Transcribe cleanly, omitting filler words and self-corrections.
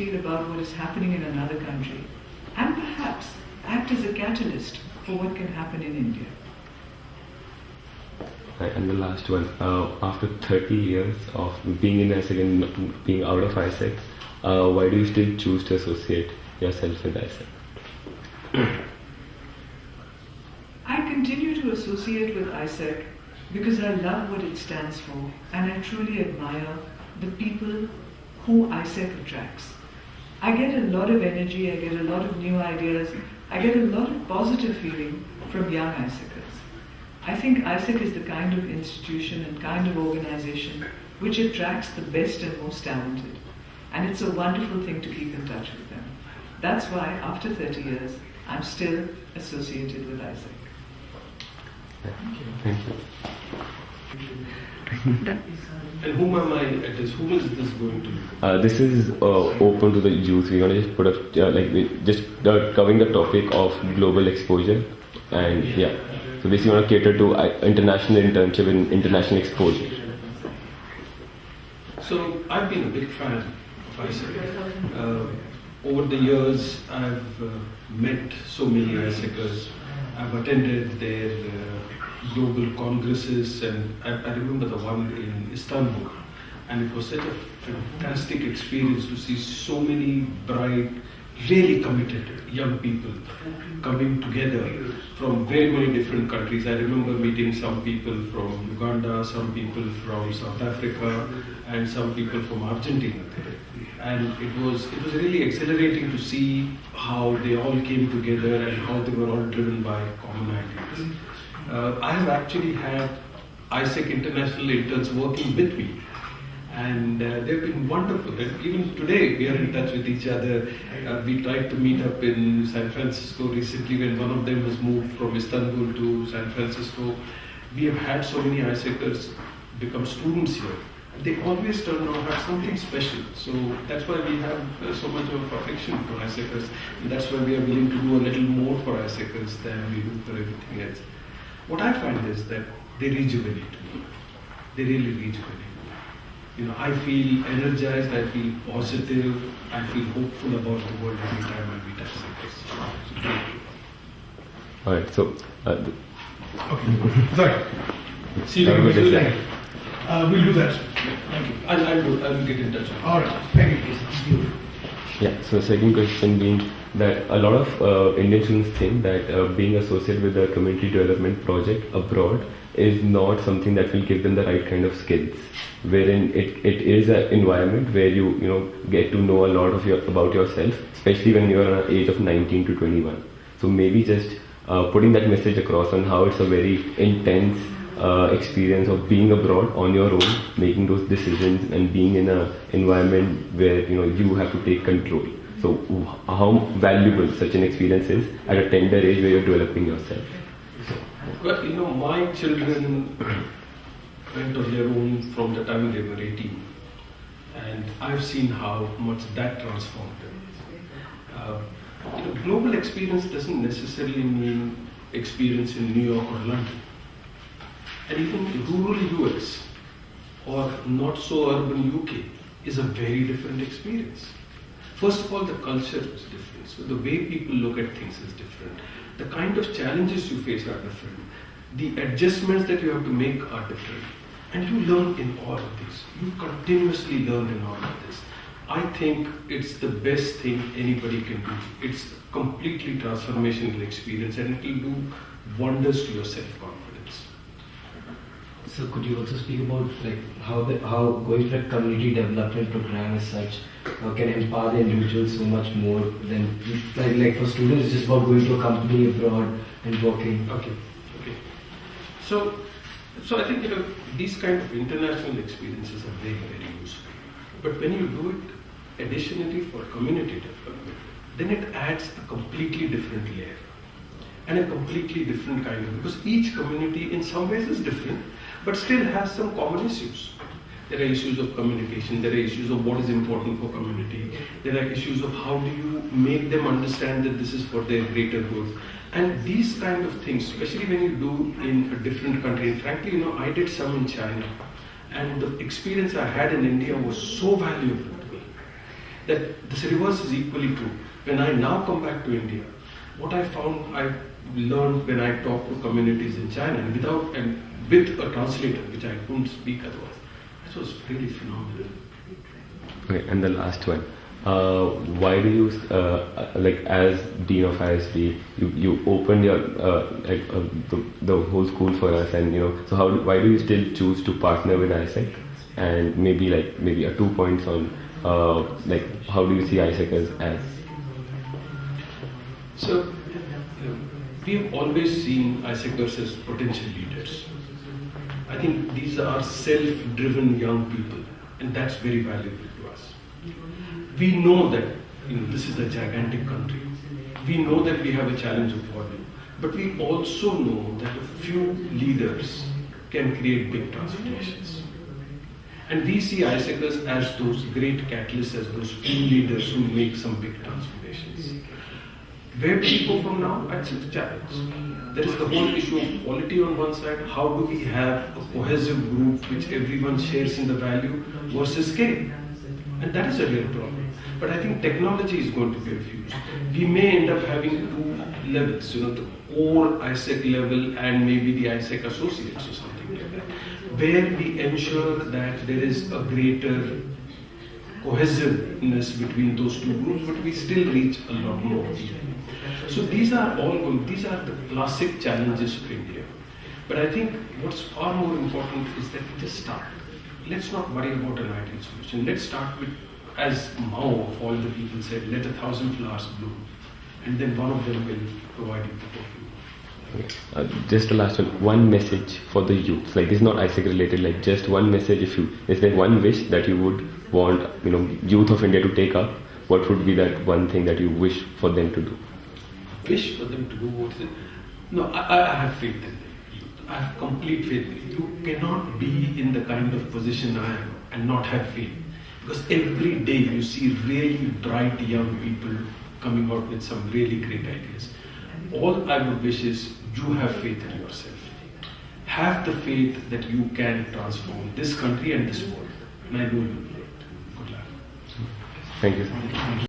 detail about what is happening in another country and perhaps act as a catalyst for what can happen in India. And the last one, after 30 years of being in ISEC and being out of ISEC, why do you still choose to associate yourself with ISEC? I continue to associate with ISEC because I love what it stands for and I truly admire the people who ISEC attracts. I get a lot of energy, I get a lot of new ideas, I get a lot of positive feeling from young ISECers. I think ISEC is the kind of institution and kind of organization which attracts the best and most talented. And it's a wonderful thing to keep in touch with them. That's why, after 30 years, I'm still associated with ISEC. Thank you. And whom am I at this? Whom is this going to? This is open to the youth. We're gonna just put up covering the topic of global exposure, and yeah. So basically, we want to cater to international internship and international exposure. So I've been a big fan of ISEC. Over the years, I've met so many ISECers. I've attended their global congresses, and I remember the one in Istanbul, and it was such a fantastic experience to see so many bright, really committed young people coming together from very many different countries. I remember meeting some people from Uganda, some people from South Africa, and some people from Argentina. And it was really exhilarating to see how they all came together and how they were all driven by common ideas. I have actually had ISEC international interns working with me, and they've been wonderful. And even today, we are in touch with each other. We tried to meet up in San Francisco recently when one of them has moved from Istanbul to San Francisco. We have had so many ISECers become students here. They always turn out to have something special. So that's why we have so much of affection for ISECers. And that's why we are willing to do a little more for ISECers than we do for everything else. What I find is that they rejuvenate me. They really rejuvenate me. You know, I feel energized, I feel positive, I feel hopeful about the world every time I meet ISECers. Alright, so... Okay, sorry. See you later. We'll do that. Thank you. I'll get in touch. Alright, thank you. Yeah, so second question being that a lot of Indian students think that being associated with a community development project abroad is not something that will give them the right kind of skills, wherein it is an environment where you get to know a lot of about yourself, especially when you're at an age of 19 to 21. So maybe just putting that message across on how it's a very intense experience of being abroad on your own, making those decisions and being in an environment where you have to take control. So how valuable such an experience is at a tender age where you're developing yourself. Well, my children went on their own from the time they were 18, and I've seen how much that transformed them. Global experience doesn't necessarily mean experience in New York or London. And even rural US or not so urban UK is a very different experience. First of all, the culture is different. So the way people look at things is different. The kind of challenges you face are different. The adjustments that you have to make are different. And you learn in all of this. You continuously learn in all of this. I think it's the best thing anybody can do. It's a completely transformational experience, and it will do wonders to your self-confidence. So could you also speak about how going for a community development program as such can empower the individual so much more than like for students it's just about going to a company abroad and working. Okay. So I think these kind of international experiences are very, very useful. But when you do it additionally for community development, then it adds a completely different layer and a completely different kind of, because each community in some ways is different, but still has some common issues. There are issues of communication, there are issues of what is important for community, there are issues of how do you make them understand that this is for their greater good. And these kind of things, especially when you do in a different country, and frankly, I did some in China, and the experience I had in India was so valuable to me. that this reverse is equally true. When I now come back to India, what I found, I learned when I talked to communities in China and with a translator, which I couldn't speak otherwise, that was really phenomenal. Okay, and the last one. Why do you, like as Dean of ISB, you opened your the whole school for us, and so why do you still choose to partner with ISEC, and maybe a 2 points on like how do you see ISEC as? So we've always seen ISECers as potential leaders. I think these are self-driven young people, and that's very valuable to us. We know that this is a gigantic country. We know that we have a challenge of volume, but we also know that a few leaders can create big transformations. And we see ISECers as those great catalysts, as those few leaders who make some big transformations. Where do we go from now? That's the challenge. There is the whole issue of quality on one side. How do we have a cohesive group which everyone shares in the value versus scale? And that is a real problem. But I think technology is going to be infused. We may end up having two levels, the core ISEC level and maybe the ISEC associates or something like that, where we ensure that there is a greater cohesiveness between those two groups, but we still reach a lot more people. So these are the classic challenges of India. But I think what's far more important is that we just start. Let's not worry about an ideal solution. Let's start with, as Mao of all the people said, let 1,000 flowers bloom, and then one of them will provide you the perfume. Just the last one. One message for the youth. Like, this is not ISEC related. Like, just one message. Is there one wish that you would want, youth of India to take up? What would be that one thing that you wish for them to do? Wish for them to do what is it? No, I have faith in them. I have complete faith. You cannot be in the kind of position I am and not have faith. Because every day you see really bright young people coming out with some really great ideas. All I would wish is you have faith in yourself. Have the faith that you can transform this country and this world. And I know you will do it. Good luck. Thank you.